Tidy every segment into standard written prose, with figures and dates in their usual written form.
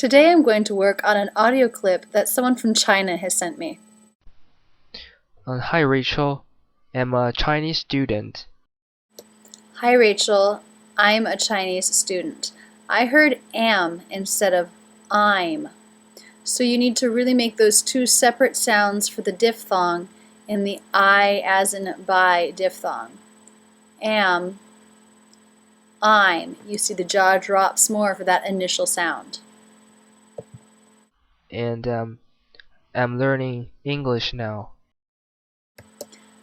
Today I'm going to work on an audio clip that someone from China has sent me. Hi Rachel, I'm a Chinese student. Hi Rachel, I'm a Chinese student. I heard am instead of I'm. So you need to really make those two separate sounds for the diphthong in the I as in by diphthong. Am, I'm. You see the jaw drops more for that initial sound. And I'm learning English now.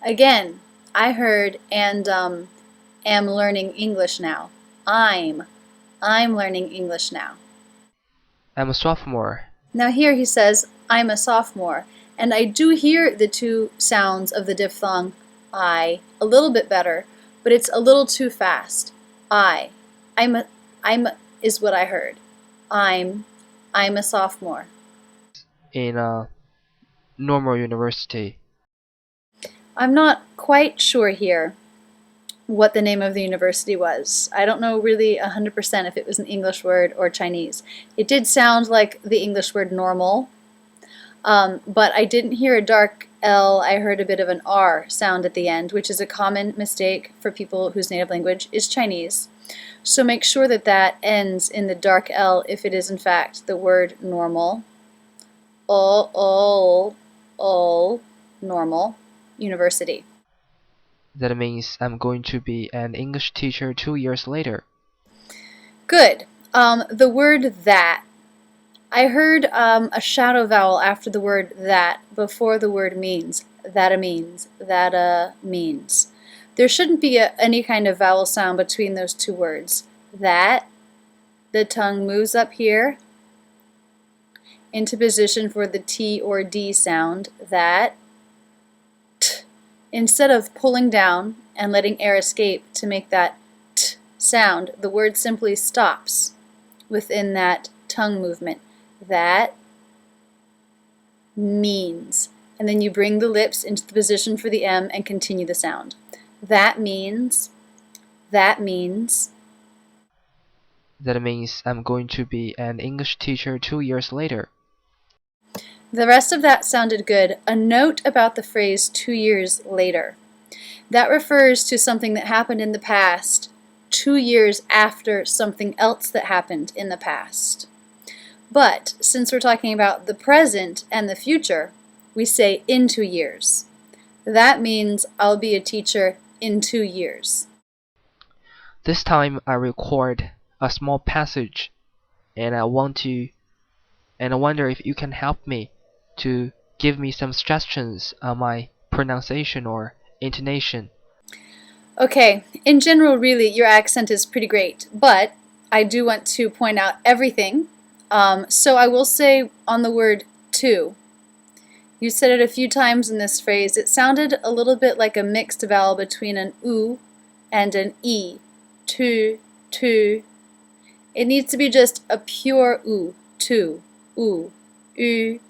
Again, I heard and am learning English now. I'm learning English now. I'm a sophomore. Now here he says, I'm a sophomore. And I do hear the two sounds of the diphthong I a little bit better, but it's a little too fast. I'm is what I heard. I'm a sophomore. In a normal university. I'm not quite sure here what the name of the university was. I don't know really 100% if it was an English word or Chinese. It did sound like the English word normal, but I didn't hear a dark L. I heard a bit of an R sound at the end, which is a common mistake for people whose native language is Chinese. So make sure that that ends in the dark L if it is in fact the word normal. All normal university. That means I'm going to be an English teacher 2 years later. Good. The word that. I heard a shadow vowel after the word that before the word means. That means. That means. There shouldn't be any kind of vowel sound between those two words. That. The tongue moves up here into position for the T or D sound. That. T. Instead of pulling down and letting air escape to make that T sound, the word simply stops within that tongue movement. That means. And then you bring the lips into the position for the M and continue the sound. That means. That means. That means I'm going to be an English teacher 2 years later. The rest of that sounded good. A note about the phrase 2 years later. That refers to something that happened in the past 2 years after something else that happened in the past. But since we're talking about the present and the future, we say in 2 years. That means I'll be a teacher in 2 years. This time I record a small passage and I wonder if you can help me to give me some suggestions on my pronunciation or intonation. Okay, in general, really, your accent is pretty great, but I do want to point out everything. So I will say on the word to. You said it a few times in this phrase. It sounded a little bit like a mixed vowel between an U and an E. To. It needs to be just a pure U. To. U. U.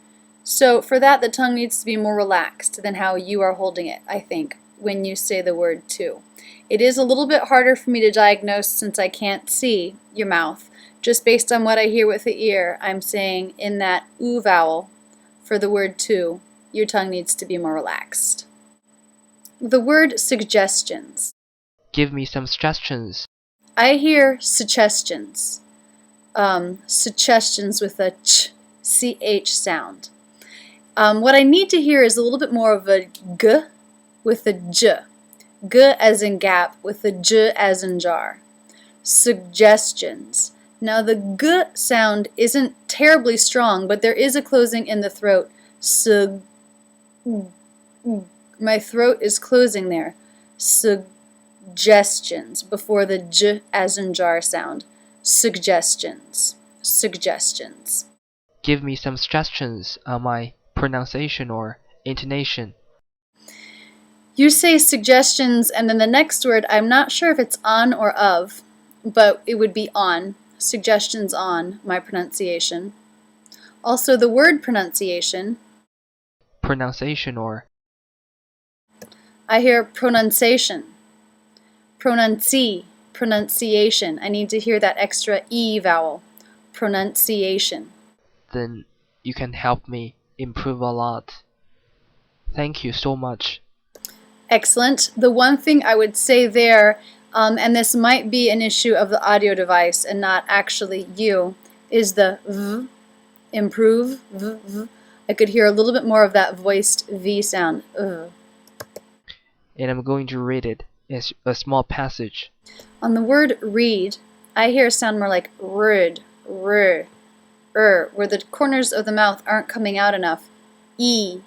So for that, the tongue needs to be more relaxed than how you are holding it, I think, when you say the word to. It is a little bit harder for me to diagnose since I can't see your mouth. Just based on what I hear with the ear, I'm saying in that U vowel for the word to, your tongue needs to be more relaxed. The word suggestions. Give me some suggestions. I hear suggestions. Suggestions with a ch sound. What I need to hear is a little bit more of a g with a j. G as in gap with a j as in jar. Suggestions. Now the g sound isn't terribly strong, but there is a closing in the throat. My throat is closing there. Suggestions before the j as in jar sound. Suggestions. Suggestions. Give me some suggestions on my pronunciation or intonation. You say suggestions, and then the next word, I'm not sure if it's on or of, but it would be on. Suggestions on my pronunciation. Also the word pronunciation. Pronunciation or. I hear pronunciation. Pronunciation. I need to hear that extra E vowel. Pronunciation. then you can help me improve a lot. Thank you so much. Excellent. The one thing I would say there, and this might be an issue of the audio device and not actually you, is the v, improve, v, v. I could hear a little bit more of that voiced V sound. And I'm going to read it as a small passage. On the word read, I hear a sound more like rd, r, where the corners of the mouth aren't coming out enough. E,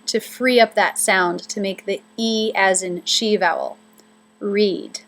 to free up that sound to make the E as in she vowel. Read.